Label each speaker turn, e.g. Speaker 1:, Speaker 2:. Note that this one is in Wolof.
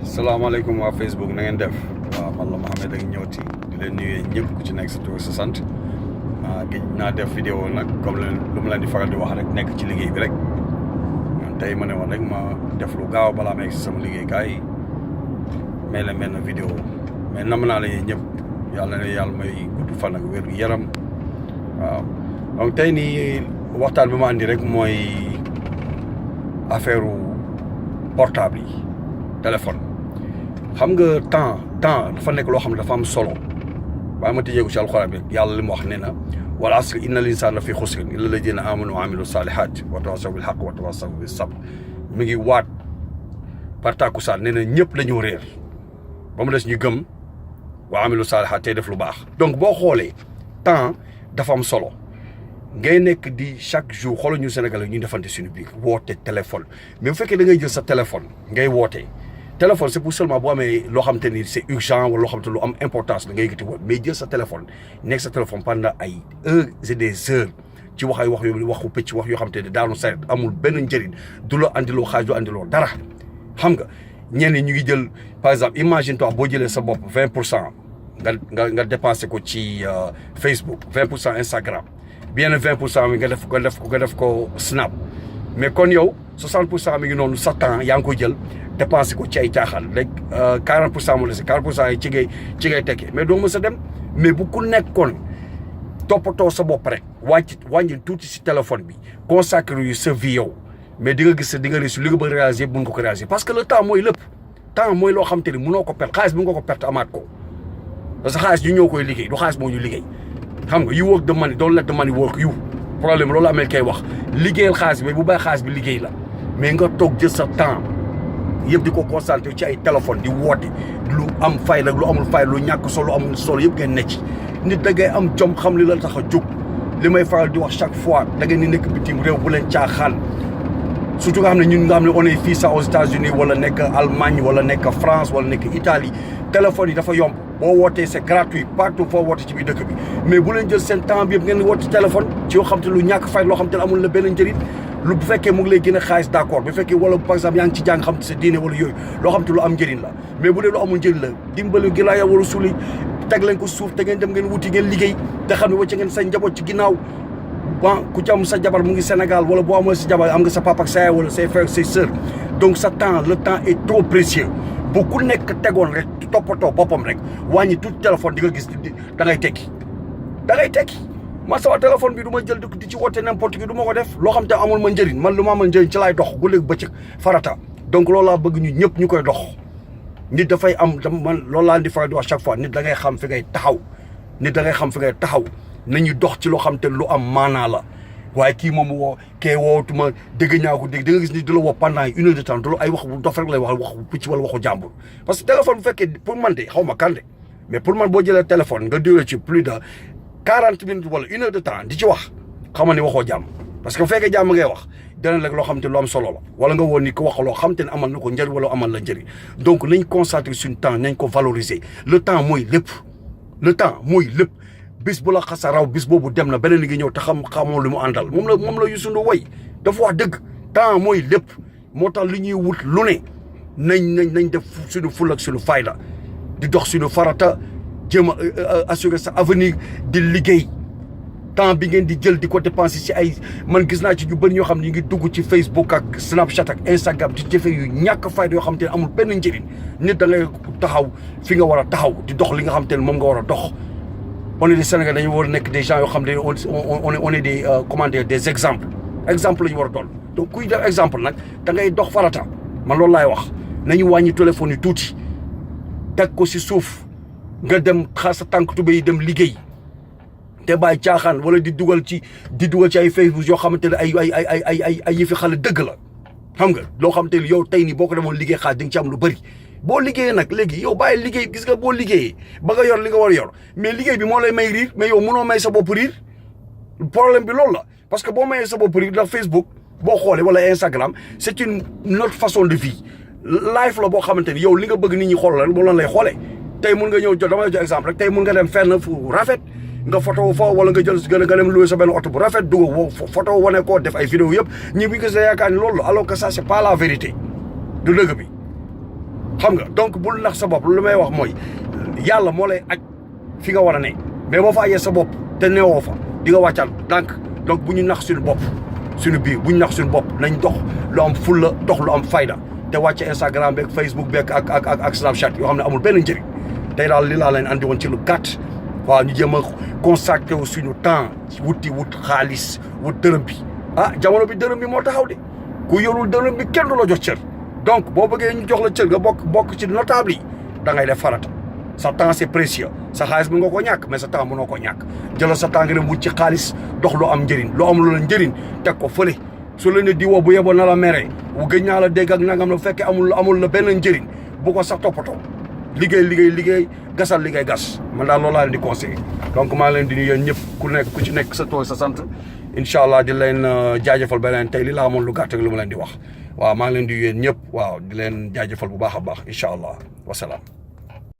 Speaker 1: salaamaaleykum waa Facebook na ngeen def waaw man la Mohamed ak ñëwti di leen nuyee ñëpp ku ci nekk sa tur sa sant gëj naa def vidéo nag comme lu ma leen di faral di wax rek nekk ci liggéey bi rek tey ma ne woon rek ma def lu gaaw balaa ma egg si sama liggéeykaay may leen benn vidéo mais nam naa la yéen ñëpp yàlla na yàlla may gudd fan ak wér gu yaram waaw donc tey nii waxtaan bi ma andi rek mooy affaire portable yi téléphone xam nga temps dafa nekk loo xam ne dafa am solo waaye ma tëjee ko ci alxuraan bi yàlla li mu wax ne na wal asri inna l insana la fi xusrin illa alladina amanu wa amilu salihat wa tawasaw bil haqq wa tawasaw bis sabr mi ngi waat par tàkkusaan nee na ñëpp dañoo réer ba mu des ñu gëm wa amilu salihat tey def lu baax. donc boo xoolee temps dafa am solo ngay nekk di chaque jour xoolal ñu Sénégalais ñu defante suñu biir woote téléphone mais bu fekkee da ngay jël sa téléphone ngay wootee. téléphone c'est pour seulement boo amee loo xam te ni c'est urgent wala loo xam te lu am importance la ngay yëkkati woon mais jël sa téléphone nekk sa téléphone pendant ay heures et des heures ci wax ay wax yu waxu pëcc wax yoo xam te ne daanu saret amul benn njëriñ du la andiloo xaaj du andiloo dara xam nga ñenn ñu ngi jël par exemple imagine toi boo jëlee sa bopp 20% nga dépensé ko ci Facebook 20% Instagram bien 20% mi nga def ko Snap mais kon yow 60% mi ngi noonu sa temps yaa ngi koy jël dépensé ko ci ay caaxaan léegi 40% mu la si 40% yi ci ngay tekkee mais doo mës a dem mais bu ku nekkoon toppatoo sa bopp rek wàññi tuuti si téléphone bi consacré yu sa vie yow mais di nga gis di nga réussir li nga bëgg réaliser mun nga ko réaliser parce que le temps mooy lépp temps mooy loo xam te ni mënoo ko perte xaalis bi nga ko perte amaat ko parce que xaalis ñu ñoo koy liggéey du xaalis moo ñu liggéey xam nga you work the money don't let the money work you problème loolu amee kay wax liggéeyal xaalis bi bu bàyyi xaalis bi liggéey la mais nga toog jël sa temps yëpp di ko concentré ci ay téléphone di woote lu am fay la lu amul fay lu ñàkk solo lu amul solo yëpp ngeen ne ci nit da ngay am jom xam li la tax a jóg li may faral di wax chaque fois da ngeen di nekk bitim réew bu leen caaxaan surtout nga xam ne ñun nga xam ne on est fii sax aux États-Unis wala nekk Allemagne wala nekk France wala nekk Italie téléphone yi dafa yomb boo wootee c'est gratuit partout foo woote ci biir dëkk bi mais bu leen jël seen temps bi yëpp ngeen woote téléphone ci yoo xam te lu ñàkk fay loo xam te amul la benn njëriñ lu bu fekkee mu ngi lay gën a xaalis d'accord bu fekkee wala par exemple yaa ngi ci jàng xam te sa diine wala yooyu loo xam te lu am njëriñ la mais bu dee lu amul njëriñ la dimbali gi laa wala suuli teg leen ko suuf te ngeen dem ngeen wuti ngeen liggéey te xam ne wacce ngeen sa njaboot ci ginnaaw bon ku ci am sa jabar mu ngi Sénégal wala boo amul sa jabar am nga sa papa ak sa yaay wala say frères say sœurs donc sa temps le temps est trop précieux bu ku nekk tegoon rek toppatoo boppam rek wàññi tout téléphone di nga gis da ngay tekki man sama téléphone bi du ma jël di ci woote n'importe qui du ma ko def loo xam te amul ma njëriñ man lu ma amal njëriñ ci laay dox guddeeg bëccëg farata donc loolu laa bëgg ñu ñëpp ñu koy dox nit dafay am man loolu laa di faral di wax chaque fois nit da ngay xam fi ngay taxaw nañu dox ci loo xam te lu am maanaa la waaye kii moom woo kee wootuma dégg ñaa ko dégg da nga gis ni du la woo pendant 1 heure de temps du la ay wax bu dof rek lay wax waxu picc wala waxu jàmbur parce que téléphone bu fekkee pour man de xaw ma kan de mais pour man boo jëlee téléphone nga duré ci plus de 40 minutes wala 1 heure de temps di ci wax xam nga ni waxoo jàmm parce que bu fekkee jàmm ngay wax dana la loo xam te lu am solo la wala nga woon ni ko wax loo xam te ne amal na ko njëriñ wala amal la njëriñ donc nañ concentrer suñu temps nañ ko valoriser le temps mooy lépp bis bu la xasa raw bis boobu dem na beneen li ngi ñëw te xamoo lu mu àndal moom la Youssou Ndour way dafa wax dëgg temps mooy lépp moo tax li ñuy wut lu ne nañ def suñu ful ak suñu fayda di dox suñu farata jéem a assurer sa avenir di liggéey temps bi ngeen di jël di ko dépenser ci ay man gis naa ci ñu bëri ñoo xam ne ñu ngi dugg ci Facebook ak Snapchat ak Instagram di jëfe yu ñàkk fayda yoo xam te ne amul benn njëriñ nit da ngay taxaw fi nga war a taxaw di dox li nga xam te ne moom nga war a dox on est des Sénégalais dañu war a nekk des gens yoo xam ne on est des comment dire des exemples la ñu war a doon donc kuy def exemple nag da ngay dox farata man loolu laay wax nañu wàññi téléphone yi tuuti teg ko si suuf nga dem xaar sa tànk tubé yi dem liggéey te bàyyi caaxaan wala di dugal ci ay Facebook yoo xamante ne ay yëfi xale dëgg la xam nga loo xamante ne yow tey nii boo ko demoon liggéey xaar di nga ci am lu bëri boo liggéeyee nag léegi yow bàyyi liggéey gis nga boo liggéeyee ba nga yor li nga war a yor mais liggéey bi moo lay may riir mais yow mënoo may sa bopp riir problème bi loolu la parce que boo mayee sa bopp riir ndax Facebook boo xoolee wala Instagram c'est une autre façon de vie life la boo xamante ni yow li nga bëgg nit ñi xool la moom lan lay xoolee tey mun nga ñëw jot dama lay jox exemple rek tey mun nga dem fenn fu rafet nga photo fa wala nga jël nga dem louer sa benn oto bu rafet dugg photo wane ko def ay vidéo yëpp ñi bi gis yaakaar ni loolu alors que ça c'est pas la vérité du dëgg bi xam nga donc bul nax sa bopp lu may wax mooy yàlla moo lay aj fi nga war a ne mais boo fa ajee sa bopp te newoo fa di nga wàccal donc bu ñu nax suñu bopp suñu biir bu ñu nax suñu bopp nañ dox lu am fulla dox lu am fayda te wàcce Instagram beeg Facebook beeg ak Snapchat yoo xam ne amul benn njëriñ tey daal li laa leen andi woon ci lu gàtt waaw ñu jéem a consacré wu suñu temps wut xaalis wut dërëm bi jamono bi dërëm bi moo taxaw de ku yorul dërëm bi kenn du la jox cër donc boo bëggee ñu jox la cër nga bokk ci notable yi da ngay def farata sa temps c'est précieux sa xaalis bi nga ko ñàkk mais sa temps mënoo ko ñàkk jëlal sa temps nga dem wut ci xaalis dox lu am njëriñ lu am lu la njëriñ teg ko fële su la ne di woo bu yeboo na la mere bu gëj naa la dégg ak nangam la fekkee amul la benn njëriñ bu ko sax toppatoo liggéey gasal liggéey gas man daal loolu laa leen di conseillé donc maa leen di nuyu yéen ñëpp ku ci nekk sa tool sa sant incha allah di leen jaajëfal beneen tey li laa amoon lu gàtt ak lu ma leen di wax waaw maa ngi leen di nuyu yéen ñëpp waaw di leen jaajëfal bu baax a baax incha allah wasalaam